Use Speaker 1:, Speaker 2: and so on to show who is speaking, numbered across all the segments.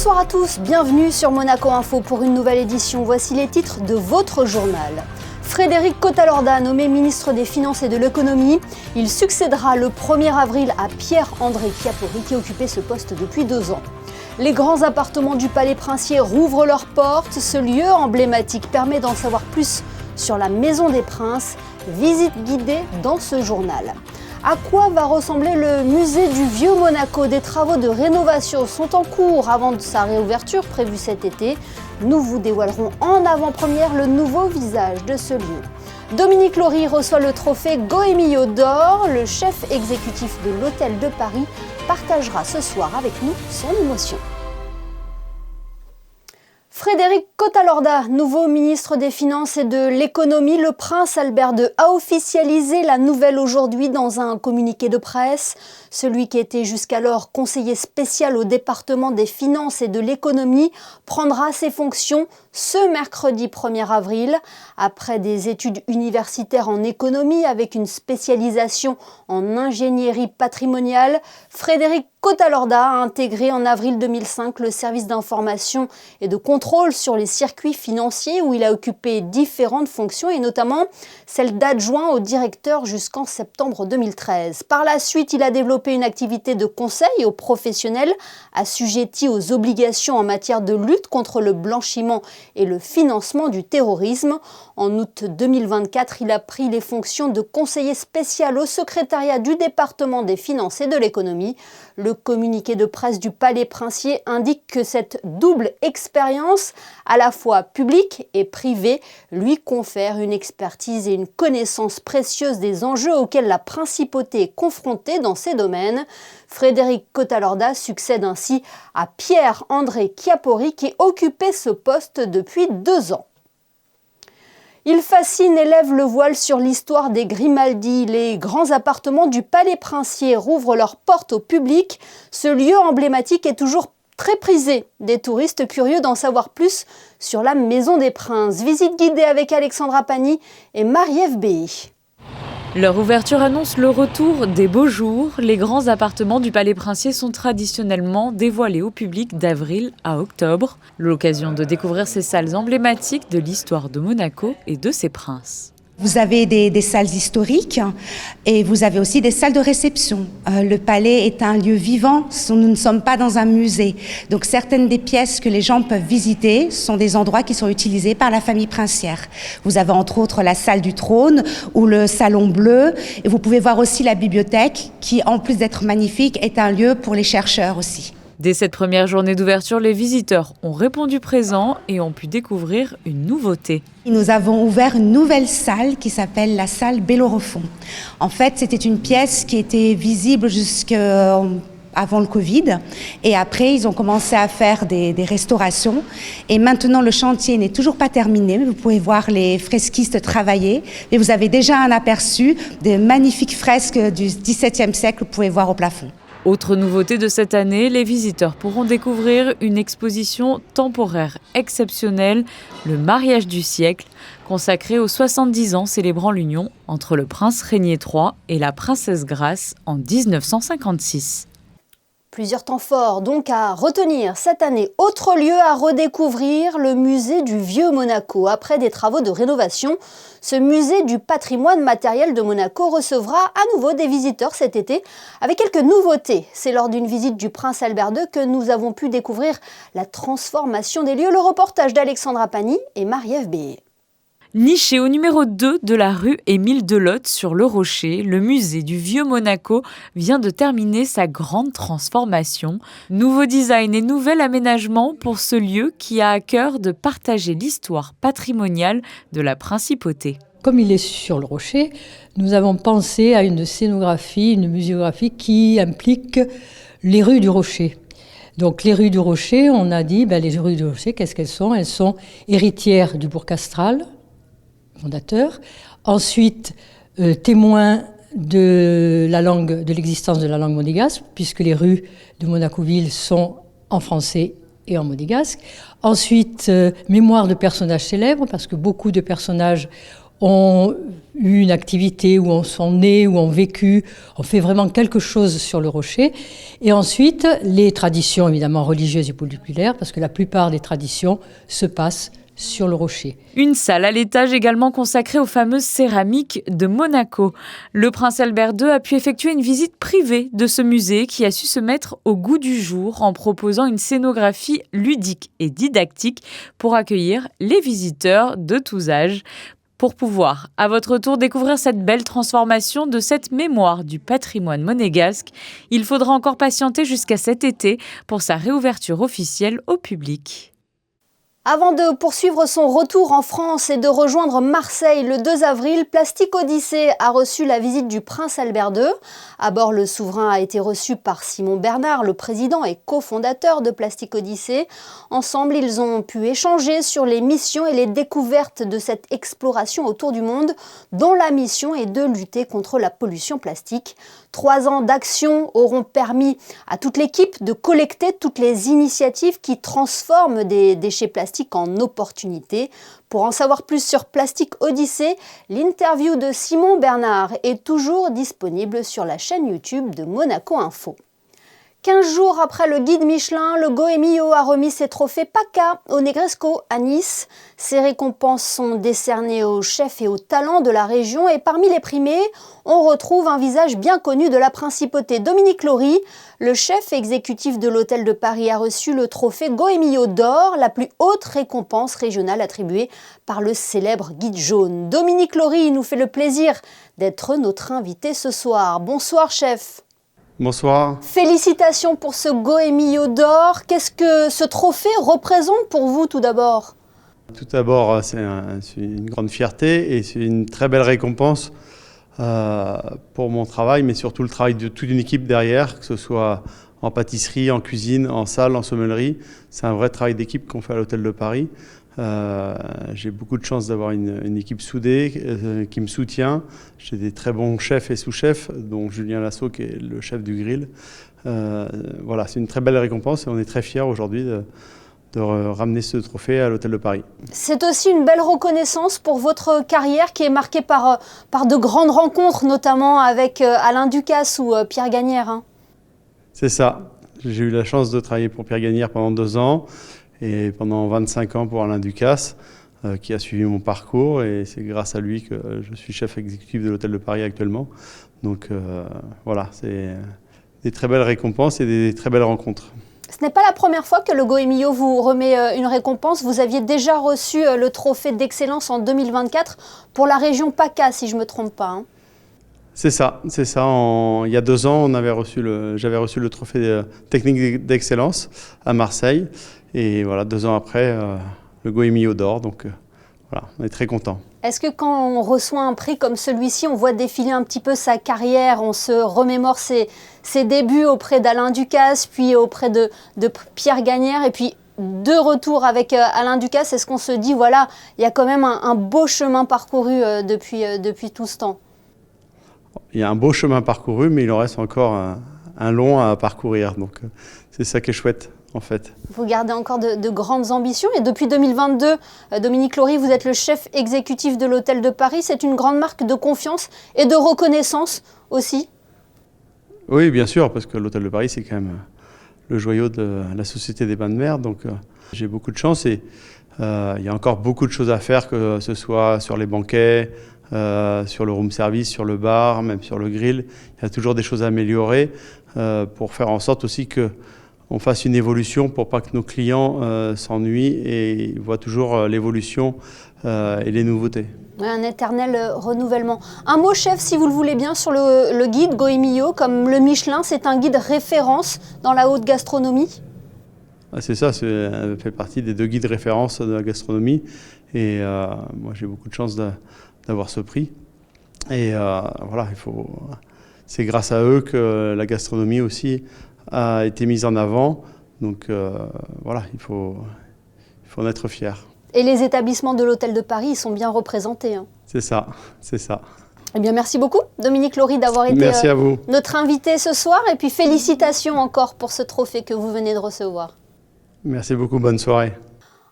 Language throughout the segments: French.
Speaker 1: Bonsoir à tous, bienvenue sur Monaco Info pour une nouvelle édition. Voici les titres de votre journal. Frédéric Cotalorda, nommé ministre des Finances et de l'Économie. Il succédera le 1er avril à Pierre-André Chiappori qui occupait ce poste depuis 2 ans. Les grands appartements du Palais Princier rouvrent leurs portes. Ce lieu emblématique permet d'en savoir plus sur la Maison des Princes. Visite guidée dans ce journal. À quoi va ressembler le musée du Vieux Monaco? Des travaux de rénovation sont en cours avant sa réouverture prévue cet été. Nous vous dévoilerons en avant-première le nouveau visage de ce lieu. Dominique Laury reçoit le trophée Goemio d'or. Le chef exécutif de l'Hôtel de Paris partagera ce soir avec nous son émotion. Frédéric Cotalorda, nouveau ministre des Finances et de l'Économie, le prince Albert II a officialisé la nouvelle aujourd'hui dans un communiqué de presse. Celui qui était jusqu'alors conseiller spécial au département des Finances et de l'Économie prendra ses fonctions ce mercredi 1er avril. Après des études universitaires en économie avec une spécialisation en ingénierie patrimoniale, Frédéric Cotalorda a intégré en avril 2005 le service d'information et de contrôle sur les circuits financiers où il a occupé différentes fonctions et notamment celle d'adjoint au directeur jusqu'en septembre 2013. Par la suite, il a développé une activité de conseil aux professionnels assujettis aux obligations en matière de lutte contre le blanchiment et le financement du terrorisme. En août 2024, il a pris les fonctions de conseiller spécial au secrétariat du département des Finances et de l'Économie. Le communiqué de presse du Palais Princier indique que cette double expérience, à la fois publique et privée, lui confère une expertise et une connaissance précieuse des enjeux auxquels la principauté est confrontée dans ces domaines. Frédéric Cotalorda succède ainsi à Pierre-André Chiappori qui occupait ce poste depuis 2 ans. Il fascine et lève le voile sur l'histoire des Grimaldi. Les grands appartements du Palais Princier rouvrent leurs portes au public. Ce lieu emblématique est toujours très prisé des touristes curieux d'en savoir plus sur la Maison des Princes. Visite guidée avec Alexandra Pani et Marie-Ève Béhy.
Speaker 2: Leur ouverture annonce le retour des beaux jours. Les grands appartements du Palais Princier sont traditionnellement dévoilés au public d'avril à octobre. L'occasion de découvrir ces salles emblématiques de l'histoire de Monaco et de ses princes.
Speaker 3: Vous avez des salles historiques et vous avez aussi des salles de réception. Le palais est un lieu vivant, nous ne sommes pas dans un musée. Donc certaines des pièces que les gens peuvent visiter sont des endroits qui sont utilisés par la famille princière. Vous avez entre autres la salle du trône ou le salon bleu. Et vous pouvez voir aussi la bibliothèque qui, en plus d'être magnifique, est un lieu pour les chercheurs aussi.
Speaker 2: Dès cette première journée d'ouverture, les visiteurs ont répondu présent et ont pu découvrir une nouveauté.
Speaker 3: Nous avons ouvert une nouvelle salle qui s'appelle la salle Bellérophon. En fait, c'était une pièce qui était visible jusqu'avant le Covid. Et après, ils ont commencé à faire des restaurations. Et maintenant, le chantier n'est toujours pas terminé. Vous pouvez voir les fresquistes travailler. Et vous avez déjà un aperçu des magnifiques fresques du XVIIe siècle que vous pouvez voir au plafond.
Speaker 2: Autre nouveauté de cette année, les visiteurs pourront découvrir une exposition temporaire exceptionnelle, le mariage du siècle, consacré aux 70 ans célébrant l'union entre le prince Régnier III et la princesse Grace en 1956.
Speaker 1: Plusieurs temps forts donc à retenir cette année. Autre lieu à redécouvrir, le musée du Vieux Monaco. Après des travaux de rénovation, ce musée du patrimoine matériel de Monaco recevra à nouveau des visiteurs cet été avec quelques nouveautés. C'est lors d'une visite du prince Albert II que nous avons pu découvrir la transformation des lieux. Le reportage d'Alexandra Pani et Marie-Ève Béhy.
Speaker 2: Niché au numéro 2 de la rue Émile Delotte sur le Rocher, le musée du Vieux Monaco vient de terminer sa grande transformation. Nouveau design et nouvel aménagement pour ce lieu qui a à cœur de partager l'histoire patrimoniale de la principauté.
Speaker 4: Comme il est sur le Rocher, nous avons pensé à une scénographie, une muséographie qui implique les rues du Rocher. Donc les rues du Rocher, on a dit, les rues du Rocher, qu'est-ce qu'elles sont? Elles sont héritières du bourg castral, fondateur, ensuite témoin de l'existence de la langue monégasque, puisque les rues de Monaco-Ville sont en français et en monégasque. Ensuite, mémoire de personnages célèbres, parce que beaucoup de personnages ont eu une activité, où on sont nés, où on vécu, on fait vraiment quelque chose sur le rocher. Et ensuite, les traditions évidemment religieuses et populaires, parce que la plupart des traditions se passent sur le rocher.
Speaker 2: Une salle à l'étage également consacrée aux fameuses céramiques de Monaco. Le prince Albert II a pu effectuer une visite privée de ce musée qui a su se mettre au goût du jour en proposant une scénographie ludique et didactique pour accueillir les visiteurs de tous âges. Pour pouvoir, à votre tour, découvrir cette belle transformation de cette mémoire du patrimoine monégasque, il faudra encore patienter jusqu'à cet été pour sa réouverture officielle au public.
Speaker 1: Avant de poursuivre son retour en France et de rejoindre Marseille le 2 avril, Plastic Odyssée a reçu la visite du prince Albert II. À bord, le souverain a été reçu par Simon Bernard, le président et cofondateur de Plastic Odyssée. Ensemble, ils ont pu échanger sur les missions et les découvertes de cette exploration autour du monde, dont la mission est de lutter contre la pollution plastique. 3 ans d'action auront permis à toute l'équipe de collecter toutes les initiatives qui transforment des déchets plastiques en opportunités. Pour en savoir plus sur Plastic Odyssée, l'interview de Simon Bernard est toujours disponible sur la chaîne YouTube de Monaco Info. 15 jours après le guide Michelin, le Goemio a remis ses trophées PACA au Negresco à Nice. Ces récompenses sont décernées aux chefs et aux talents de la région et parmi les primés, on retrouve un visage bien connu de la principauté, Dominique Laury. Le chef exécutif de l'Hôtel de Paris a reçu le trophée Goemio d'or, la plus haute récompense régionale attribuée par le célèbre guide jaune. Dominique Laury nous fait le plaisir d'être notre invité ce soir. Bonsoir chef.
Speaker 5: Bonsoir.
Speaker 1: Félicitations pour ce Goemio d'or. Qu'est-ce que ce trophée représente pour vous tout d'abord ?
Speaker 5: Tout d'abord, c'est une grande fierté et c'est une très belle récompense pour mon travail, mais surtout le travail de toute une équipe derrière, que ce soit en pâtisserie, en cuisine, en salle, en sommellerie. C'est un vrai travail d'équipe qu'on fait à l'Hôtel de Paris. J'ai beaucoup de chance d'avoir une équipe soudée qui me soutient. J'ai des très bons chefs et sous-chefs, dont Julien Lasso qui est le chef du grill. Voilà, c'est une très belle récompense et on est très fiers aujourd'hui de ramener ce trophée à l'Hôtel de Paris.
Speaker 1: C'est aussi une belle reconnaissance pour votre carrière qui est marquée par de grandes rencontres, notamment avec Alain Ducasse ou Pierre Gagnaire. Hein.
Speaker 5: C'est ça. J'ai eu la chance de travailler pour Pierre Gagnaire pendant 2 ans. Et pendant 25 ans pour Alain Ducasse, qui a suivi mon parcours. Et c'est grâce à lui que je suis chef exécutif de l'Hôtel de Paris actuellement. Donc voilà, c'est des très belles récompenses et des très belles rencontres.
Speaker 1: Ce n'est pas la première fois que le Goemio vous remet une récompense. Vous aviez déjà reçu le trophée d'excellence en 2024 pour la région PACA, si je ne me trompe pas. Hein.
Speaker 5: C'est ça. Il y a 2 ans, j'avais reçu le trophée technique d'excellence à Marseille. Et voilà, 2 ans après, le Goemio d'or, donc voilà, on est très contents.
Speaker 1: Est-ce que quand on reçoit un prix comme celui-ci, on voit défiler un petit peu sa carrière, on se remémore ses débuts auprès d'Alain Ducasse, puis auprès de Pierre Gagnaire, et puis de retour avec Alain Ducasse, est-ce qu'on se dit, voilà, il y a quand même un beau chemin parcouru depuis tout ce temps ?
Speaker 5: Il y a un beau chemin parcouru, mais il en reste encore un long à parcourir, donc c'est ça qui est chouette. En fait.
Speaker 1: Vous gardez encore de grandes ambitions et depuis 2022, Dominique Laury, vous êtes le chef exécutif de l'Hôtel de Paris. C'est une grande marque de confiance et de reconnaissance aussi.
Speaker 5: Oui, bien sûr, parce que l'Hôtel de Paris, c'est quand même le joyau de la Société des Bains de Mer. Donc j'ai beaucoup de chance et il y a encore beaucoup de choses à faire, que ce soit sur les banquets, sur le room service, sur le bar, même sur le grill. Il y a toujours des choses à améliorer pour faire en sorte aussi qu'on fasse une évolution pour pas que nos clients s'ennuient et voient toujours l'évolution et les nouveautés.
Speaker 1: Un éternel renouvellement. Un mot, chef, si vous le voulez bien, sur le guide Goemio, comme le Michelin, c'est un guide référence dans la haute gastronomie ?
Speaker 5: C'est ça, ça fait partie des 2 guides références de la gastronomie. Et moi, j'ai beaucoup de chance d'avoir ce prix. Et voilà, c'est grâce à eux que la gastronomie aussi a été mise en avant. Donc voilà, il faut en être fier.
Speaker 1: Et les établissements de l'Hôtel de Paris, ils sont bien représentés. Hein.
Speaker 5: C'est ça, c'est ça.
Speaker 1: Eh bien, merci beaucoup, Dominique Laury, d'avoir été notre invité ce soir. Et puis, félicitations encore pour ce trophée que vous venez de recevoir.
Speaker 5: Merci beaucoup, bonne soirée.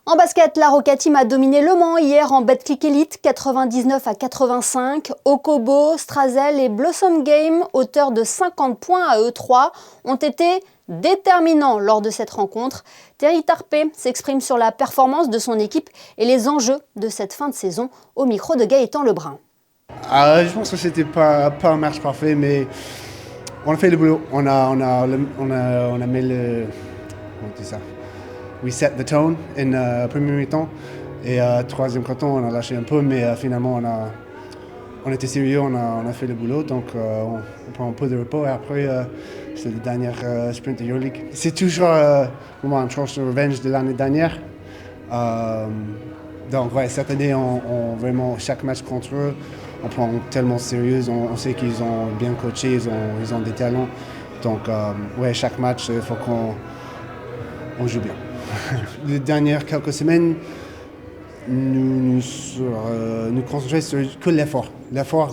Speaker 1: En basket, la Roca Team a dominé Le Mans hier en Betclic Elite 99-85. Okobo, Strazel et Blossom Game, auteurs de 50 points à eux 3, ont été déterminants lors de cette rencontre. Thierry Tarpé s'exprime sur la performance de son équipe et les enjeux de cette fin de saison au micro de Gaëtan Lebrun.
Speaker 6: Je pense que c'était pas un match parfait, mais on a fait le boulot. On a mis le... Comment on dit ça? We set the tone en premier mi-temps. Et troisième quart-temps, on a lâché un peu, mais finalement, on était sérieux, on a fait le boulot. Donc, on prend un peu de repos. Et après, c'est le dernier sprint de Euroleague. C'est toujours une tranche de revenge de l'année dernière. Donc, ouais, cette année, on vraiment, chaque match contre eux, on prend tellement sérieux. On sait qu'ils ont bien coaché, ils ont des talents. Donc, ouais, chaque match, il faut qu'on joue bien. Les dernières quelques semaines, nous concentrons sur que l'effort. L'effort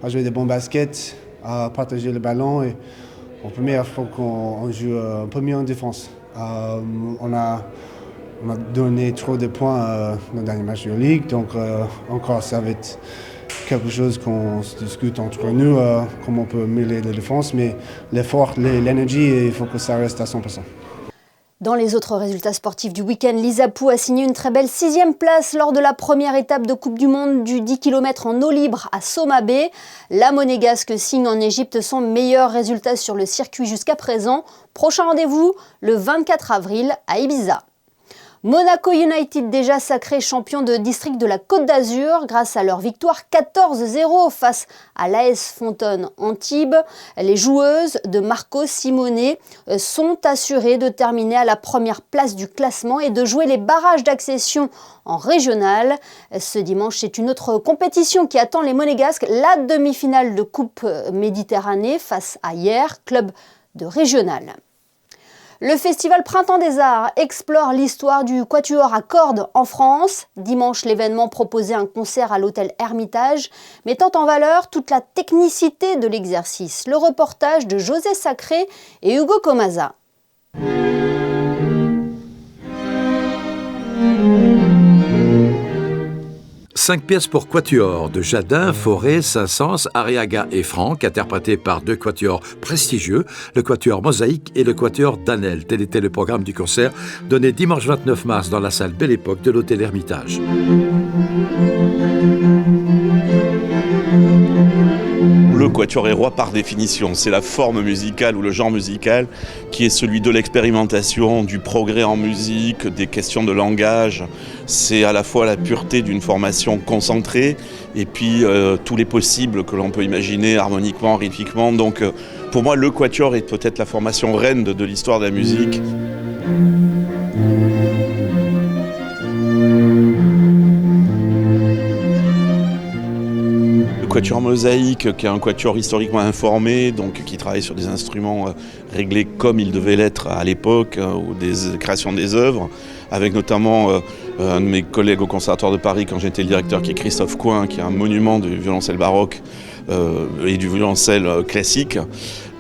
Speaker 6: à jouer des bons baskets, à partager le ballon. Et en premier, il faut qu'on joue un peu mieux en défense. On a donné trop de points dans le dernier match de la Ligue. Donc, encore, ça va être quelque chose qu'on se discute entre nous, comment on peut mêler la défense. Mais l'effort, l'énergie, il faut que ça reste à 100%.
Speaker 1: Dans les autres résultats sportifs du week-end, l'Isapou a signé une très belle 6e place lors de la première étape de Coupe du Monde du 10 km en eau libre à Soma Bay. La Monégasque signe en Égypte son meilleur résultat sur le circuit jusqu'à présent. Prochain rendez-vous le 24 avril à Ibiza. Monaco United déjà sacré champion de district de la Côte d'Azur grâce à leur victoire 14-0 face à l'AS Fontaine Antibes. Les joueuses de Marco Simone sont assurées de terminer à la première place du classement et de jouer les barrages d'accession en régional. Ce dimanche, c'est une autre compétition qui attend les Monégasques, la demi-finale de Coupe Méditerranée face à Hyères, club de régional. Le festival Printemps des Arts explore l'histoire du quatuor à cordes en France. Dimanche, l'événement proposait un concert à l'hôtel Hermitage, mettant en valeur toute la technicité de l'exercice. Le reportage de José Sacré et Hugo Comaza.
Speaker 7: 5 pièces pour quatuor de Jadin, Fauré, Saint-Saëns, Arriaga et Franck, interprétés par 2 quatuors prestigieux, le quatuor Mosaïque et le quatuor Danel. Tel était le programme du concert donné dimanche 29 mars dans la salle Belle Époque de l'hôtel Hermitage.
Speaker 8: Le quatuor est roi par définition, c'est la forme musicale ou le genre musical qui est celui de l'expérimentation, du progrès en musique, des questions de langage. C'est à la fois la pureté d'une formation concentrée et puis tous les possibles que l'on peut imaginer harmoniquement, rythmiquement. Donc pour moi, le quatuor est peut-être la formation reine de l'histoire de la musique. Le quatuor Mosaïque, qui est un quatuor historiquement informé, donc qui travaille sur des instruments réglés comme ils devaient l'être à l'époque, ou des créations des œuvres, avec notamment un de mes collègues au Conservatoire de Paris, quand j'étais le directeur, qui est Christophe Coin, qui est un monument du violoncelle baroque et du violoncelle classique.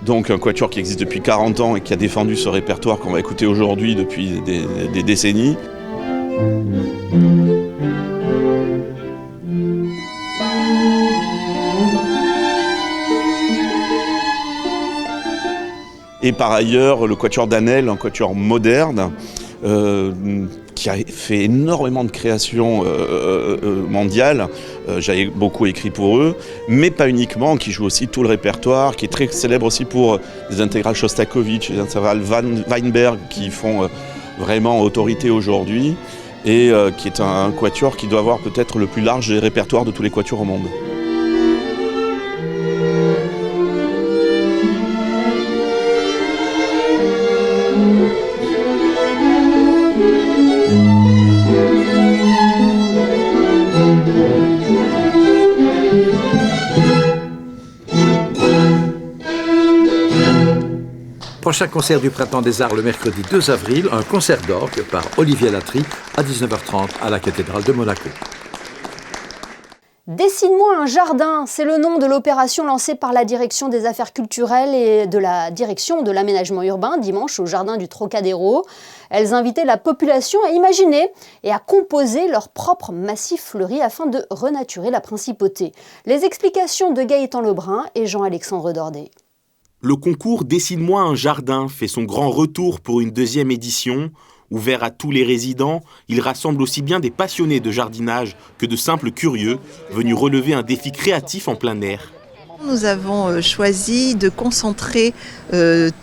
Speaker 8: Donc un quatuor qui existe depuis 40 ans et qui a défendu ce répertoire qu'on va écouter aujourd'hui depuis des décennies. Et par ailleurs, le quatuor Danel, un quatuor moderne, qui a fait énormément de créations mondiales. J'avais beaucoup écrit pour eux, mais pas uniquement, qui joue aussi tout le répertoire, qui est très célèbre aussi pour des intégrales Shostakovich, des intégrales Weinberg, qui font vraiment autorité aujourd'hui, et qui est un quatuor qui doit avoir peut-être le plus large des répertoires de tous les quatuors au monde.
Speaker 7: Prochain concert du Printemps des Arts le mercredi 2 avril, un concert d'orgue par Olivier Latry à 19h30 à la cathédrale de Monaco.
Speaker 1: Dessine-moi un jardin, c'est le nom de l'opération lancée par la Direction des Affaires culturelles et de la Direction de l'aménagement urbain dimanche au jardin du Trocadéro. Elles invitaient la population à imaginer et à composer leur propre massif fleuri afin de renaturer la principauté. Les explications de Gaëtan Lebrun et Jean-Alexandre Dordet.
Speaker 9: Le concours Dessine-moi un jardin fait son grand retour pour une deuxième édition. Ouvert à tous les résidents, il rassemble aussi bien des passionnés de jardinage que de simples curieux venus relever un défi créatif en plein air.
Speaker 10: Nous avons choisi de concentrer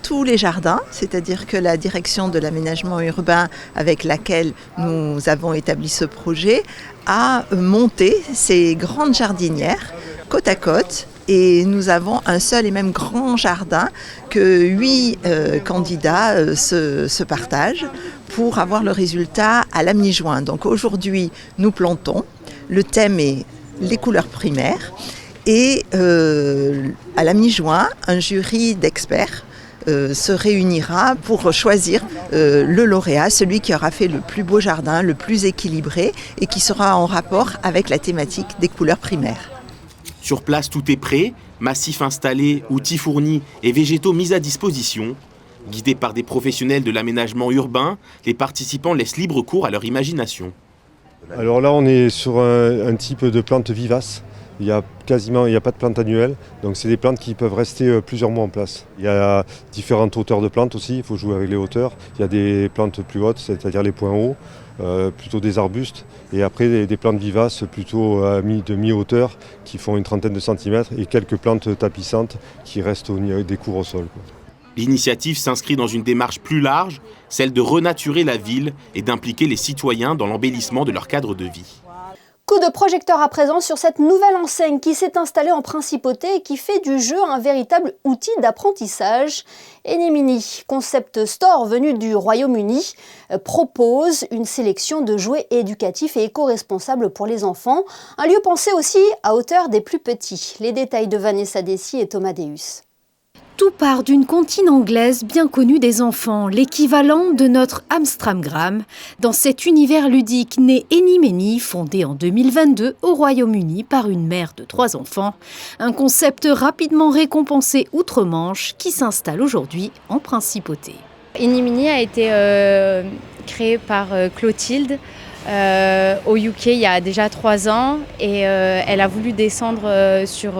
Speaker 10: tous les jardins, c'est-à-dire que la direction de l'aménagement urbain avec laquelle nous avons établi ce projet a monté ces grandes jardinières côte à côte. Et nous avons un seul et même grand jardin que 8 candidats se partagent pour avoir le résultat à la mi-juin. Donc aujourd'hui, nous plantons. Le thème est les couleurs primaires. Et à la mi-juin, un jury d'experts se réunira pour choisir le lauréat, celui qui aura fait le plus beau jardin, le plus équilibré et qui sera en rapport avec la thématique des couleurs primaires.
Speaker 9: Sur place, tout est prêt, massif installé, outils fournis et végétaux mis à disposition. Guidés par des professionnels de l'aménagement urbain, les participants laissent libre cours à leur imagination.
Speaker 11: Alors là, on est sur un type de plante vivace. Il n'y a pas de plantes annuelles, donc c'est des plantes qui peuvent rester plusieurs mois en place. Il y a différentes hauteurs de plantes aussi, il faut jouer avec les hauteurs. Il y a des plantes plus hautes, c'est-à-dire les points hauts, plutôt des arbustes, et après des plantes vivaces plutôt de mi-hauteur qui font une trentaine de centimètres, et quelques plantes tapissantes qui restent au niveau des cours au sol.
Speaker 9: L'initiative s'inscrit dans une démarche plus large, celle de renaturer la ville et d'impliquer les citoyens dans l'embellissement de leur cadre de vie.
Speaker 1: Coup de projecteur à présent sur cette nouvelle enseigne qui s'est installée en principauté et qui fait du jeu un véritable outil d'apprentissage. Enimini, concept store venu du Royaume-Uni, propose une sélection de jouets éducatifs et éco-responsables pour les enfants. Un lieu pensé aussi à hauteur des plus petits. Les détails de Vanessa Dessy et Thomas Deus.
Speaker 12: Tout part d'une comptine anglaise bien connue des enfants, l'équivalent de notre Amstramgram. Dans cet univers ludique né Enimini, fondé en 2022 au Royaume-Uni par une mère de 3 enfants. Un concept rapidement récompensé outre-Manche qui s'installe aujourd'hui en principauté.
Speaker 13: Enimini a été créé par Clotilde au UK il y a déjà 3 ans et elle a voulu descendre sur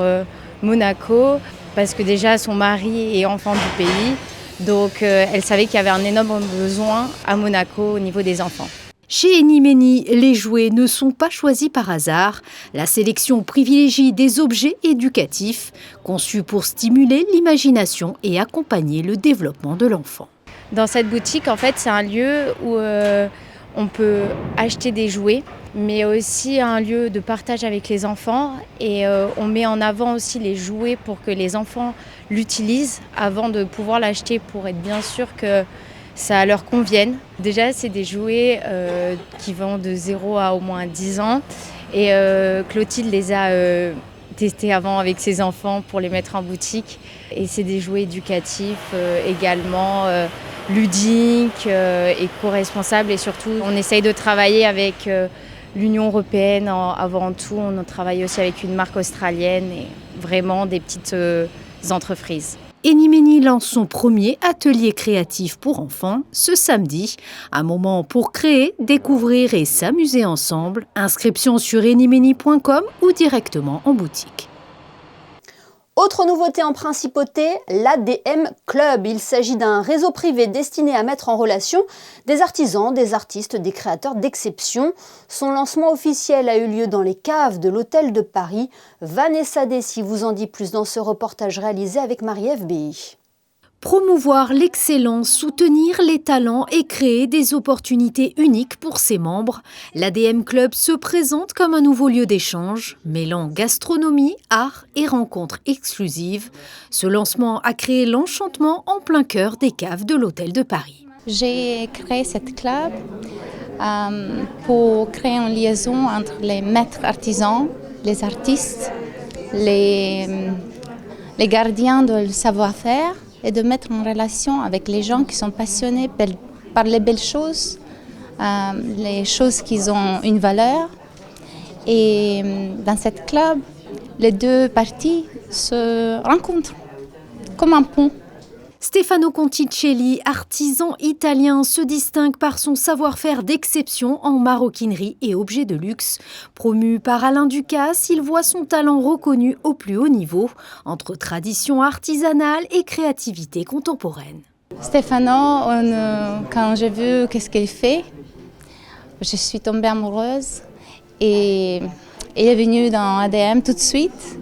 Speaker 13: Monaco. Parce que déjà son mari est enfant du pays, donc elle savait qu'il y avait un énorme besoin à Monaco au niveau des enfants.
Speaker 12: Chez Enimini, les jouets ne sont pas choisis par hasard. La sélection privilégie des objets éducatifs, conçus pour stimuler l'imagination et accompagner le développement de l'enfant.
Speaker 13: Dans cette boutique, en fait, c'est un lieu où on peut acheter des jouets, mais aussi un lieu de partage avec les enfants et on met en avant aussi les jouets pour que les enfants l'utilisent avant de pouvoir l'acheter pour être bien sûr que ça leur convienne. Déjà, c'est des jouets qui vont de 0 à au moins 10 ans et Clotilde les a testés avant avec ses enfants pour les mettre en boutique et c'est des jouets éducatifs également ludiques, éco-responsables et surtout on essaye de travailler avec l'Union européenne avant tout, on travaille aussi avec une marque australienne et vraiment des petites entreprises.
Speaker 12: Enimini lance son premier atelier créatif pour enfants ce samedi. Un moment pour créer, découvrir et s'amuser ensemble. Inscription sur enimini.com ou directement en boutique.
Speaker 1: Autre nouveauté en principauté, l'ADM Club. Il s'agit d'un réseau privé destiné à mettre en relation des artisans, des artistes, des créateurs d'exception. Son lancement officiel a eu lieu dans les caves de l'Hôtel de Paris. Vanessa Dessy vous en dit plus dans ce reportage réalisé avec Marie-Ève Béhy.
Speaker 12: Promouvoir l'excellence, soutenir les talents et créer des opportunités uniques pour ses membres, l'ADM Club se présente comme un nouveau lieu d'échange, mêlant gastronomie, art et rencontres exclusives. Ce lancement a créé l'enchantement en plein cœur des caves de l'Hôtel de Paris.
Speaker 14: J'ai créé cette club pour créer une liaison entre les maîtres artisans, les artistes, les gardiens de savoir-faire, et de mettre en relation avec les gens qui sont passionnés par les belles choses, les choses qui ont une valeur. Et dans cette club, les deux parties se rencontrent comme un pont.
Speaker 12: Stefano Conticelli, artisan italien, se distingue par son savoir-faire d'exception en maroquinerie et objets de luxe. Promu par Alain Ducasse, il voit son talent reconnu au plus haut niveau, entre tradition artisanale et créativité contemporaine.
Speaker 14: Stefano, quand j'ai vu qu'est-ce qu'il fait, je suis tombée amoureuse et il est venu dans ADM tout de suite.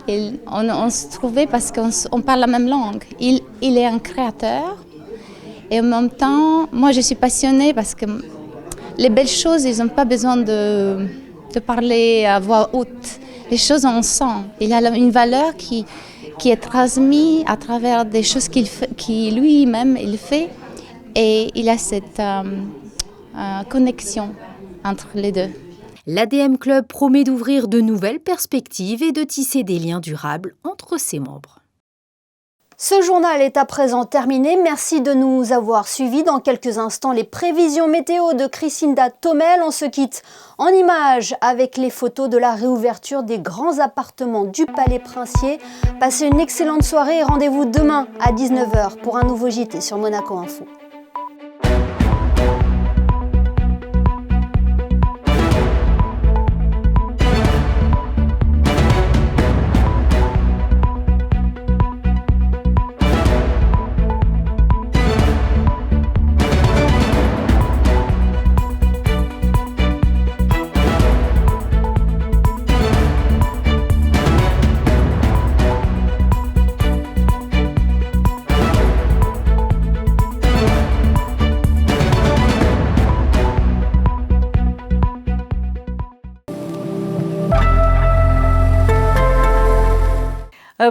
Speaker 14: Et on se trouvait parce qu'on parle la même langue. Il est un créateur et en même temps, moi je suis passionnée parce que les belles choses, ils n'ont pas besoin de parler à voix haute. Les choses, on sent. Il a une valeur qui est transmise à travers des choses qu'il lui-même il fait. Et il a cette connexion entre les deux.
Speaker 12: L'ADM Club promet d'ouvrir de nouvelles perspectives et de tisser des liens durables entre ses membres.
Speaker 1: Ce journal est à présent terminé. Merci de nous avoir suivis. Dans quelques instants, les prévisions météo de Christinda Thomel. On se quitte en images avec les photos de la réouverture des grands appartements du Palais Princier. Passez une excellente soirée et rendez-vous demain à 19h pour un nouveau JT sur Monaco Info.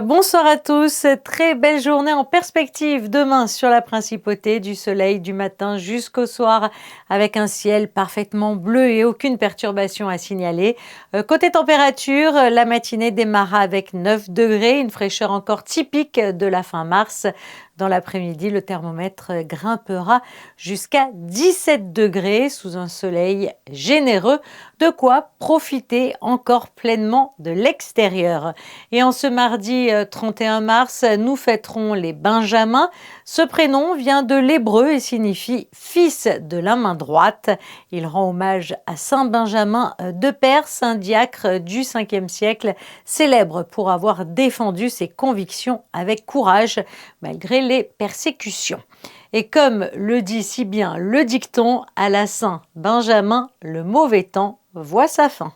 Speaker 15: Bonsoir à tous, très belle journée en perspective demain sur la Principauté, du soleil du matin jusqu'au soir avec un ciel parfaitement bleu et aucune perturbation à signaler. Côté température, la matinée démarra avec 9 degrés, une fraîcheur encore typique de la fin mars. Dans l'après-midi, le thermomètre grimpera jusqu'à 17 degrés sous un soleil généreux, de quoi profiter encore pleinement de l'extérieur. Et en ce mardi 31 mars, nous fêterons les Benjamins. Ce prénom vient de l'hébreu et signifie « fils de la main droite ». Il rend hommage à Saint Benjamin de Perse, un diacre du 5e siècle, célèbre pour avoir défendu ses convictions avec courage, malgré les persécutions. Et comme le dit si bien le dicton, à la Saint Benjamin, le mauvais temps voit sa fin.